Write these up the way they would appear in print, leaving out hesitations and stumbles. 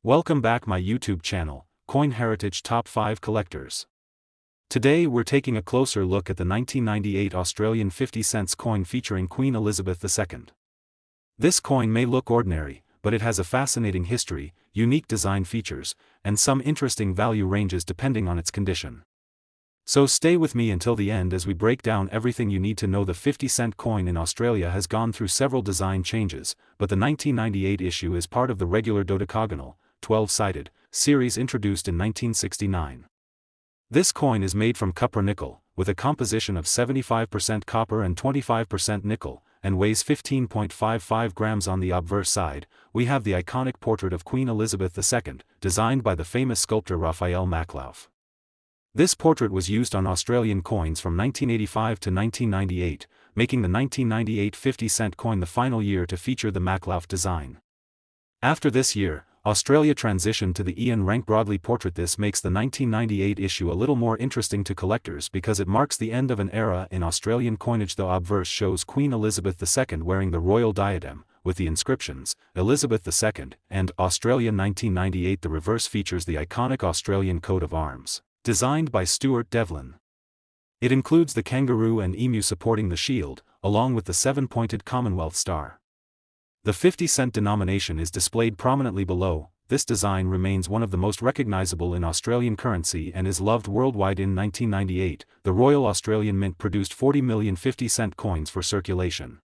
Welcome back my YouTube channel, Coin Heritage Top 5 Collectors. Today we're taking a closer look at the 1998 Australian 50 cents coin featuring Queen Elizabeth II. This coin may look ordinary, but it has a fascinating history, unique design features, and some interesting value ranges depending on its condition. So stay with me until the end as we break down everything you need to know. The 50-cent coin in Australia has gone through several design changes, but the 1998 issue is part of the regular dodecagonal, 12-sided, series introduced in 1969. This coin is made from copper-nickel, with a composition of 75% copper and 25% nickel, and weighs 15.55 grams. On the obverse side, we have the iconic portrait of Queen Elizabeth II, designed by the famous sculptor Raphael Maklauf. This portrait was used on Australian coins from 1985 to 1998, making the 1998 50-cent coin the final year to feature the Maklauf design. After this year, Australia transitioned to the Ian Rank Broadley portrait. This makes the 1998 issue a little more interesting to collectors because it marks the end of an era in Australian coinage. The obverse shows Queen Elizabeth II wearing the royal diadem, with the inscriptions, Elizabeth II, and Australia 1998. The reverse features the iconic Australian coat of arms, designed by Stuart Devlin. It includes the kangaroo and emu supporting the shield, along with the 7-pointed Commonwealth star. The 50-cent denomination is displayed prominently below. This design remains one of the most recognizable in Australian currency and is loved worldwide. In 1998, the Royal Australian Mint produced 40 million 50-cent coins for circulation.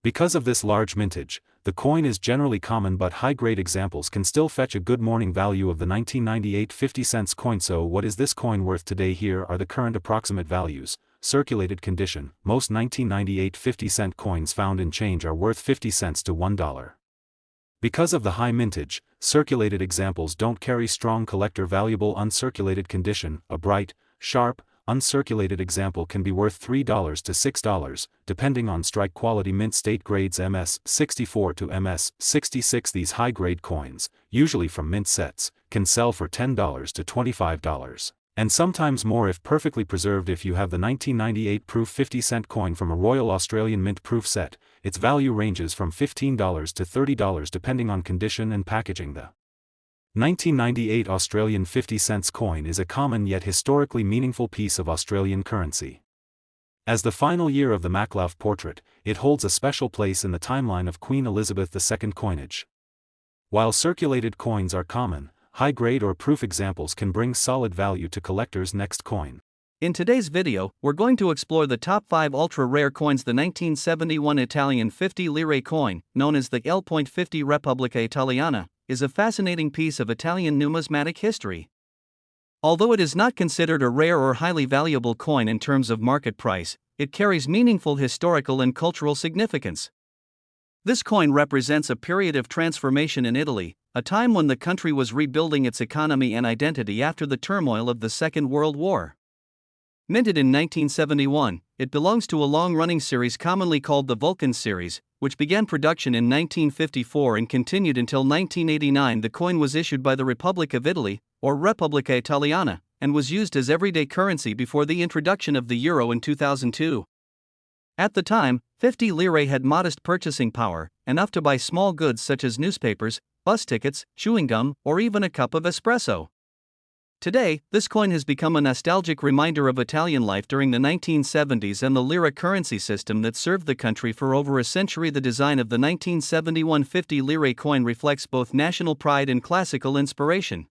Because of this large mintage, the coin is generally common, but high-grade examples can still fetch a good morning value of the 1998 50 cents coin. So what is this coin worth today? Here are the current approximate values. Circulated condition: most 1998 50-cent coins found in change are worth 50 cents to $1. Because of the high mintage, circulated examples don't carry strong collector valuable. Uncirculated condition: a bright, sharp, uncirculated example can be worth $3 to $6, depending on strike quality. Mint state grades MS64 to MS66. These high-grade coins, usually from mint sets, can sell for $10 to $25. And sometimes more if perfectly preserved. If you have the 1998 proof 50-cent coin from a Royal Australian Mint proof set, its value ranges from $15 to $30 depending on condition and packaging. The 1998 Australian 50 cents coin is a common yet historically meaningful piece of Australian currency. As the final year of the Maklauf portrait, it holds a special place in the timeline of Queen Elizabeth II coinage. While circulated coins are common, high-grade or proof examples can bring solid value to collectors. Next coin. In today's video, we're going to explore the top 5 ultra-rare coins. The 1971 Italian 50 lire coin, known as the L.50 Repubblica Italiana, is a fascinating piece of Italian numismatic history. Although it is not considered a rare or highly valuable coin in terms of market price, it carries meaningful historical and cultural significance. This coin represents a period of transformation in Italy, a time when the country was rebuilding its economy and identity after the turmoil of the Second World War. Minted in 1971, it belongs to a long-running series commonly called the Vulcan series, which began production in 1954 and continued until 1989. The coin was issued by the Republic of Italy, or Repubblica Italiana, and was used as everyday currency before the introduction of the euro in 2002. At the time, 50 lire had modest purchasing power, enough to buy small goods such as newspapers, bus tickets, chewing gum, or even a cup of espresso. Today, this coin has become a nostalgic reminder of Italian life during the 1970s and the lira currency system that served the country for over a century. The design of the 1971 50 lire coin reflects both national pride and classical inspiration.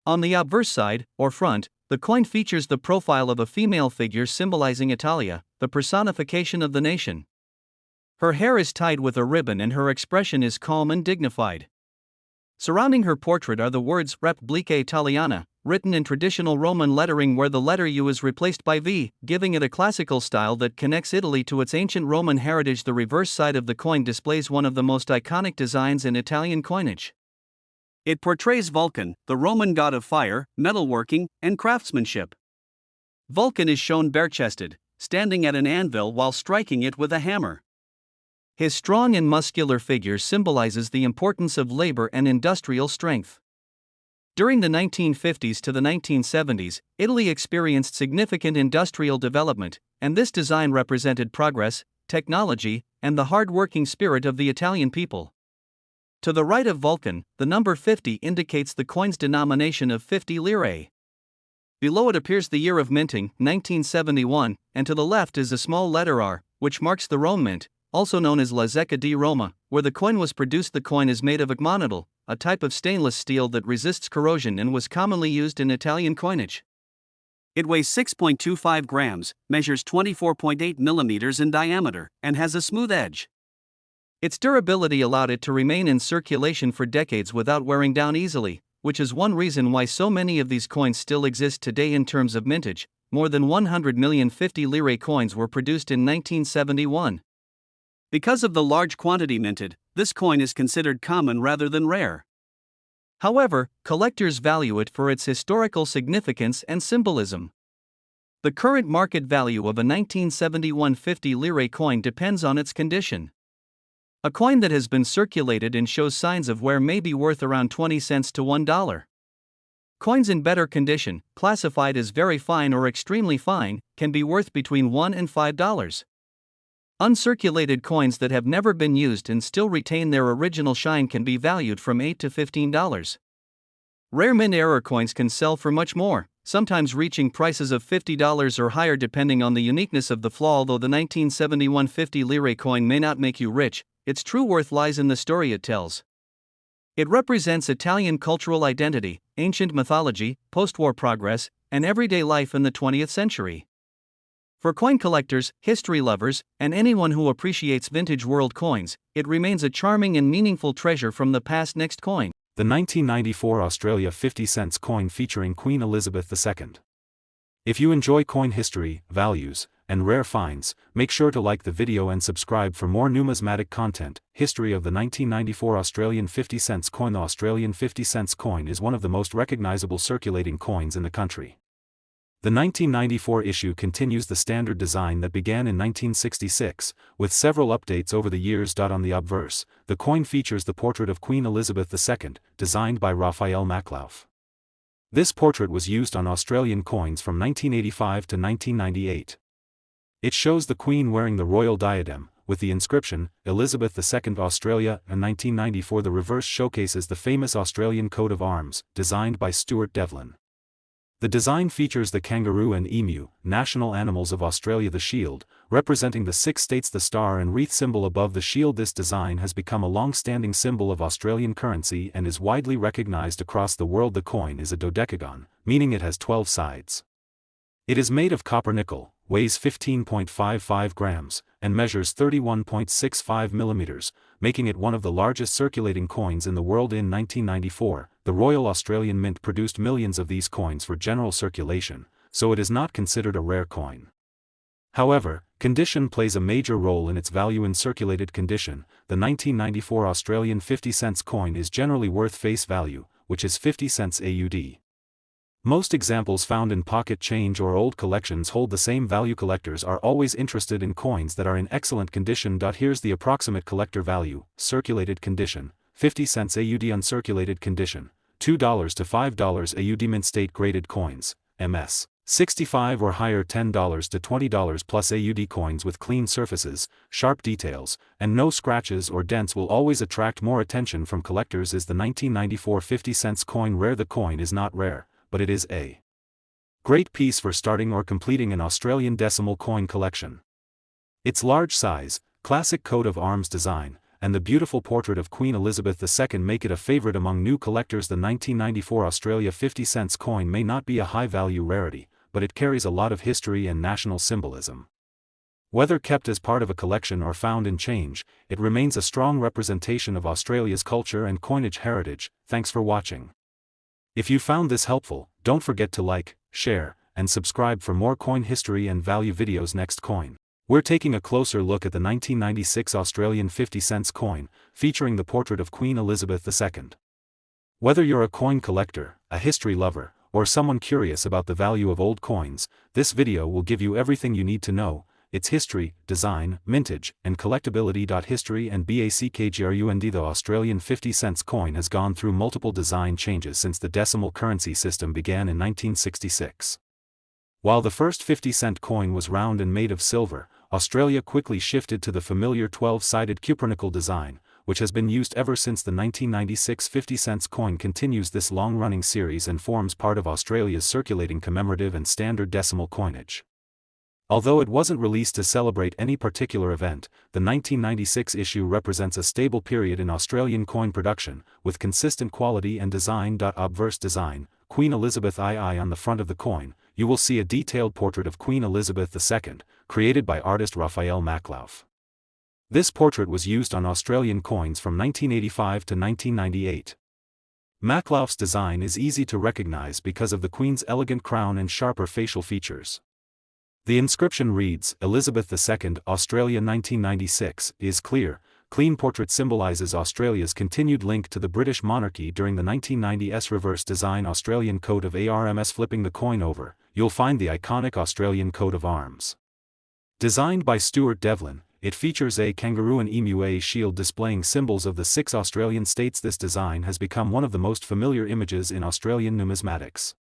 On the obverse side, or front, the coin features the profile of a female figure symbolizing Italia, the personification of the nation. Her hair is tied with a ribbon and her expression is calm and dignified. Surrounding her portrait are the words Repubblica Italiana, written in traditional Roman lettering where the letter U is replaced by V, giving it a classical style that connects Italy to its ancient Roman heritage. The reverse side of the coin displays one of the most iconic designs in Italian coinage. It portrays Vulcan, the Roman god of fire, metalworking, and craftsmanship. Vulcan is shown bare-chested, standing at an anvil while striking it with a hammer. His strong and muscular figure symbolizes the importance of labor and industrial strength. During the 1950s to the 1970s, Italy experienced significant industrial development, and this design represented progress, technology, and the hard-working spirit of the Italian people. To the right of Vulcan, the number 50 indicates the coin's denomination of 50 lire. Below it appears the year of minting, 1971, and to the left is a small letter R, which marks the Rome mint, also known as La Zecca di Roma, where the coin was produced. The coin is made of agmonitol, a type of stainless steel that resists corrosion and was commonly used in Italian coinage. It weighs 6.25 grams, measures 24.8 millimeters in diameter, and has a smooth edge. Its durability allowed it to remain in circulation for decades without wearing down easily, which is one reason why so many of these coins still exist today. In terms of mintage, more than 100 million 50 lire coins were produced in 1971. Because of the large quantity minted, this coin is considered common rather than rare. However, collectors value it for its historical significance and symbolism. The current market value of a 1971 50 lire coin depends on its condition. A coin that has been circulated and shows signs of wear may be worth around 20 cents to $1. Coins in better condition, classified as very fine or extremely fine, can be worth between $1 and $5. Uncirculated coins that have never been used and still retain their original shine can be valued from $8 to $15. Rare mint error coins can sell for much more, sometimes reaching prices of $50 or higher depending on the uniqueness of the flaw. Although the 1971 50 lire coin may not make you rich, its true worth lies in the story it tells. It represents Italian cultural identity, ancient mythology, post-war progress, and everyday life in the 20th century. For coin collectors, history lovers, and anyone who appreciates vintage world coins, it remains a charming and meaningful treasure from the past. Next coin. The 1994 Australia 50 cents coin featuring Queen Elizabeth II. If you enjoy coin history, values, and rare finds, make sure to like the video and subscribe for more numismatic content. History of the 1994 Australian 50 cents coin. The Australian 50 cents coin is one of the most recognizable circulating coins in the country. The 1994 issue continues the standard design that began in 1966, with several updates over the years. On the obverse, the coin features the portrait of Queen Elizabeth II, designed by Raphael Maklauf. This portrait was used on Australian coins from 1985 to 1998. It shows the Queen wearing the royal diadem, with the inscription, Elizabeth II Australia. In 1994 the reverse showcases the famous Australian coat of arms, designed by Stuart Devlin. The design features the kangaroo and emu, national animals of Australia. The shield, representing the 6 states. The star and wreath symbol above the shield. This design has become a long-standing symbol of Australian currency and is widely recognised across the world. The coin is a dodecagon, meaning it has 12 sides. It is made of copper nickel, weighs 15.55 grams, and measures 31.65 millimeters, making it one of the largest circulating coins in the world. In 1994, the Royal Australian Mint produced millions of these coins for general circulation, so it is not considered a rare coin. However, condition plays a major role in its value. In circulated condition, the 1994 Australian 50 cents coin is generally worth face value, which is 50 cents AUD. Most examples found in pocket change or old collections hold the same value. Collectors are always interested in coins that are in excellent condition. Here's the approximate collector value: circulated condition, 50 cents AUD; uncirculated condition, $2 to $5 AUD. Mint state graded coins, MS, 65 or higher, $10 to $20 plus AUD. Coins with clean surfaces, sharp details, and no scratches or dents will always attract more attention from collectors. Is the 1994 50 cents coin rare? The coin is not rare, but it is a great piece for starting or completing an Australian decimal coin collection. Its large size, classic coat of arms design, and the beautiful portrait of Queen Elizabeth II make it a favorite among new collectors. The 1994 Australia 50 cents coin may not be a high-value rarity, but it carries a lot of history and national symbolism. Whether kept as part of a collection or found in change, it remains a strong representation of Australia's culture and coinage heritage. Thanks for watching. If you found this helpful, don't forget to like, share, and subscribe for more coin history and value videos. Next coin. We're taking a closer look at the 1996 Australian 50 cents coin, featuring the portrait of Queen Elizabeth II. Whether you're a coin collector, a history lover, or someone curious about the value of old coins, this video will give you everything you need to know: its history, design, mintage, and collectability. History and background. The Australian 50 cents coin has gone through multiple design changes since the decimal currency system began in 1966. While the first 50-cent coin was round and made of silver, Australia quickly shifted to the familiar 12-sided cupronickel design, which has been used ever since the 1996 50-cent coin, continues this long-running series and forms part of Australia's circulating commemorative and standard decimal coinage. Although it wasn't released to celebrate any particular event, the 1996 issue represents a stable period in Australian coin production, with consistent quality and design. Obverse design, Queen Elizabeth II. On the front of the coin, you will see a detailed portrait of Queen Elizabeth II, created by artist Raphael Maclauff. This portrait was used on Australian coins from 1985 to 1998. Maclauff's design is easy to recognize because of the Queen's elegant crown and sharper facial features. The inscription reads, Elizabeth II, Australia 1996, is clear, clean. Portrait symbolizes Australia's continued link to the British monarchy during the 1990s. Reverse design, Australian coat of arms. Flipping the coin over, you'll find the iconic Australian coat of arms. Designed by Stuart Devlin, it features a kangaroo and emu, a shield displaying symbols of the 6 Australian states. This design has become one of the most familiar images in Australian numismatics.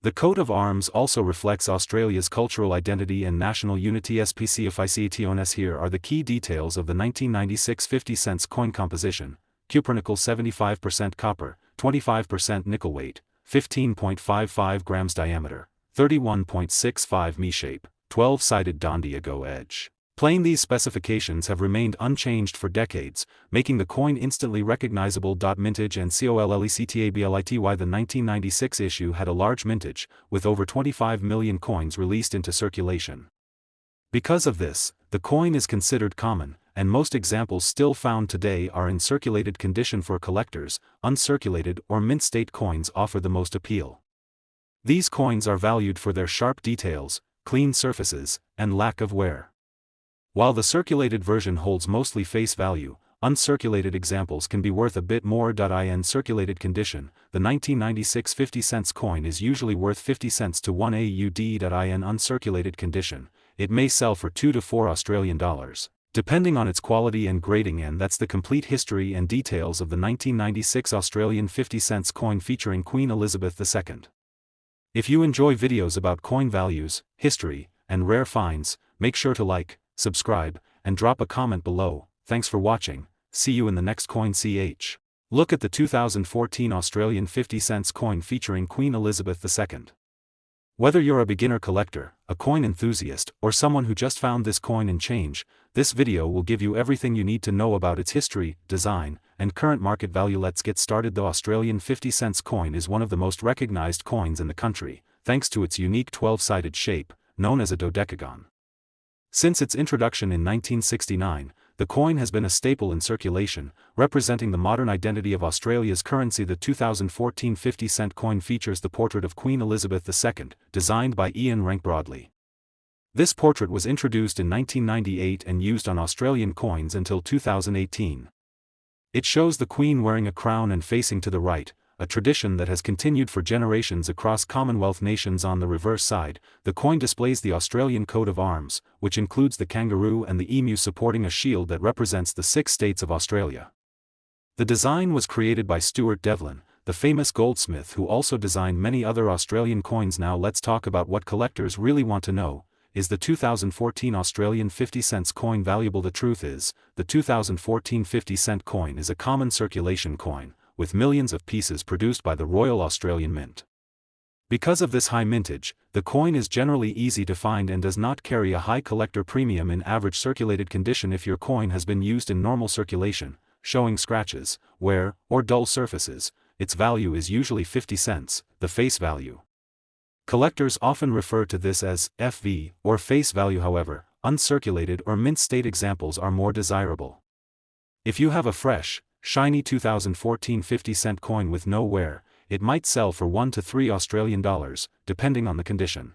The coat of arms also reflects Australia's cultural identity and national unity. Specifications. Here are the key details of the 1996 50-cent coin composition: cupronickel 75% copper, 25% nickel, weight 15.55 grams, diameter 31.65 mi, shape 12-sided Dondiago edge. Plain. These specifications have remained unchanged for decades, making the coin instantly recognizable. Mintage and collectability. The 1996 issue had a large mintage, with over 25 million coins released into circulation. Because of this, the coin is considered common, and most examples still found today are in circulated condition. For collectors, uncirculated or mint state coins offer the most appeal. These coins are valued for their sharp details, clean surfaces, and lack of wear. While the circulated version holds mostly face value, uncirculated examples can be worth a bit more. In circulated condition, the 1996 50-cent coin is usually worth 50 cents to 1 AUD. In uncirculated condition, it may sell for 2 to 4 Australian dollars, depending on its quality and grading. And that's the complete history and details of the 1996 Australian 50-cent coin featuring Queen Elizabeth II. If you enjoy videos about coin values, history, and rare finds, make sure to like, subscribe, and drop a comment below. Thanks for watching. See you in the next coin. Look at the 2014 Australian 50-cent coin featuring Queen Elizabeth II. Whether you're a beginner collector, a coin enthusiast, or someone who just found this coin in change, this video will give you everything you need to know about its history, design, and current market value. Let's get started. The Australian 50-cent coin is one of the most recognized coins in the country, thanks to its unique 12-sided shape, known as a dodecagon. Since its introduction in 1969, the coin has been a staple in circulation, representing the modern identity of Australia's currency. The 2014 50-cent coin features the portrait of Queen Elizabeth II, designed by Ian Rank Broadley. This portrait was introduced in 1998 and used on Australian coins until 2018. It shows the Queen wearing a crown and facing to the right, a tradition that has continued for generations across Commonwealth nations. On the reverse side, the coin displays the Australian coat of arms, which includes the kangaroo and the emu supporting a shield that represents the 6 states of Australia. The design was created by Stuart Devlin, the famous goldsmith who also designed many other Australian coins. Now let's talk about what collectors really want to know. Is the 2014 Australian 50-cent coin valuable? The truth is, the 2014 50-cent coin is a common circulation coin, with millions of pieces produced by the Royal Australian Mint. Because of this high mintage, the coin is generally easy to find and does not carry a high collector premium in average circulated condition. If your coin has been used in normal circulation, showing scratches, wear, or dull surfaces, its value is usually 50 cents, the face value. Collectors often refer to this as FV, or face value. However, uncirculated or mint state examples are more desirable. If you have a fresh, shiny 2014 50-cent coin with no wear, it might sell for 1 to 3 Australian dollars, depending on the condition.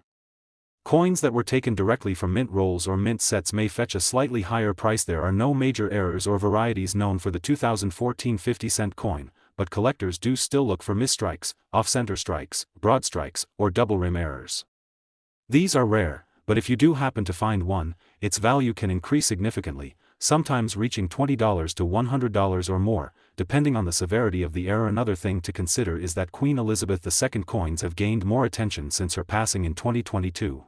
Coins that were taken directly from mint rolls or mint sets may fetch a slightly higher price. There are no major errors or varieties known for the 2014 50-cent coin, but collectors do still look for misstrikes, off-center strikes, broad strikes, or double rim errors. These are rare, but if you do happen to find one, its value can increase significantly, sometimes reaching $20 to $100 or more, depending on the severity of the error. Another thing to consider is that Queen Elizabeth II coins have gained more attention since her passing in 2022.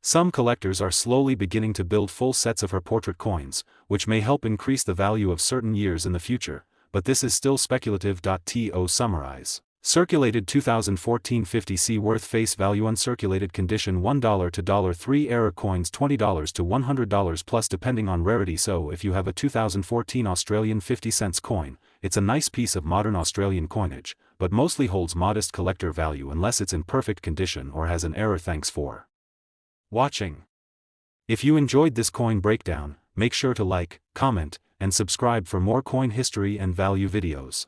Some collectors are slowly beginning to build full sets of her portrait coins, which may help increase the value of certain years in the future, but this is still speculative. To summarize. Circulated 2014 50C worth face value uncirculated condition $1 to $3 error coins $20 to $100 plus depending on rarity. So if you have a 2014 Australian 50 cents coin, it's a nice piece of modern Australian coinage, but mostly holds modest collector value unless it's in perfect condition or has an error. Thanks for watching. If you enjoyed this coin breakdown, make sure to like, comment, and subscribe for more coin history and value videos.